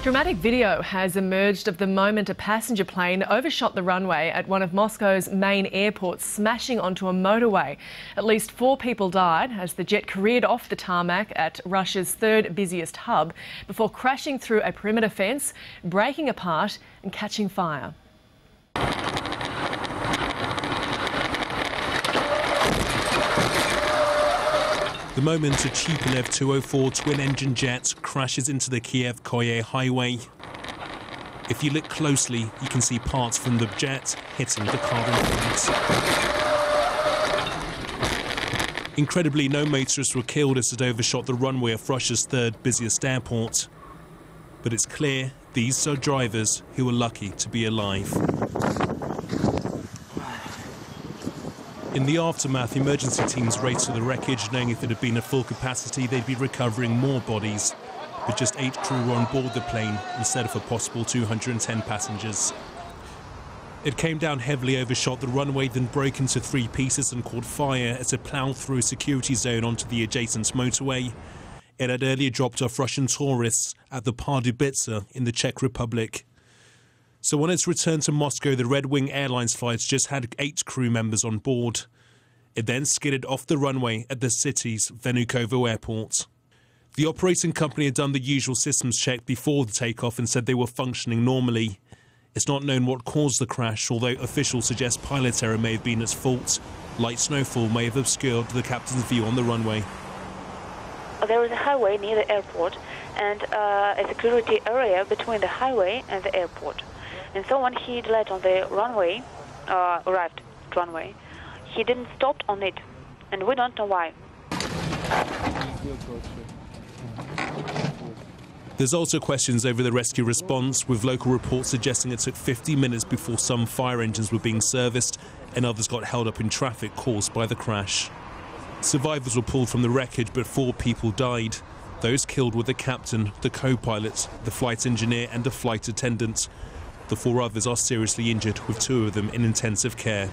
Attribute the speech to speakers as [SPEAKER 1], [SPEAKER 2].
[SPEAKER 1] Dramatic video has emerged of the moment a passenger plane overshot the runway at one of Moscow's main airports, smashing onto a motorway. At least 4 people died as the jet careered off the tarmac at Russia's third busiest hub before crashing through a perimeter fence, breaking apart and catching fire.
[SPEAKER 2] The moment a Tupolev 204 twin-engine jet crashes into the Kiev-Koye highway. If you look closely, you can see parts from the jet hitting the car in front. Incredibly, no motorists were killed as it overshot the runway of Russia's third busiest airport. But it's clear these are drivers who were lucky to be alive. In the aftermath, emergency teams raced to the wreckage, knowing if it had been at full capacity, they'd be recovering more bodies. But just 8 crew were on board the plane instead of a possible 210 passengers. It came down heavily, overshot the runway, then broke into 3 pieces and caught fire as it ploughed through a security zone onto the adjacent motorway. It had earlier dropped off Russian tourists at the Pardubice in the Czech Republic. So on its return to Moscow, the Red Wing Airlines flights just had 8 crew members on board. It then skidded off the runway at the city's Vnukovo airport. The operating company had done the usual systems check before the takeoff and said they were functioning normally. It's not known what caused the crash, although officials suggest pilot error may have been its fault. Light snowfall may have obscured the captain's view on the runway.
[SPEAKER 3] There is a highway near the airport and a security area between the highway and the airport. And so when he landed on the runway, arrived at runway, he didn't stop on it, and we don't know why.
[SPEAKER 2] There's also questions over the rescue response, with local reports suggesting it took 50 minutes before some fire engines were being serviced and others got held up in traffic caused by the crash. Survivors were pulled from the wreckage, but 4 people died. Those killed were the captain, the co-pilot, the flight engineer and a flight attendant. The 4 others are seriously injured, with 2 of them in intensive care.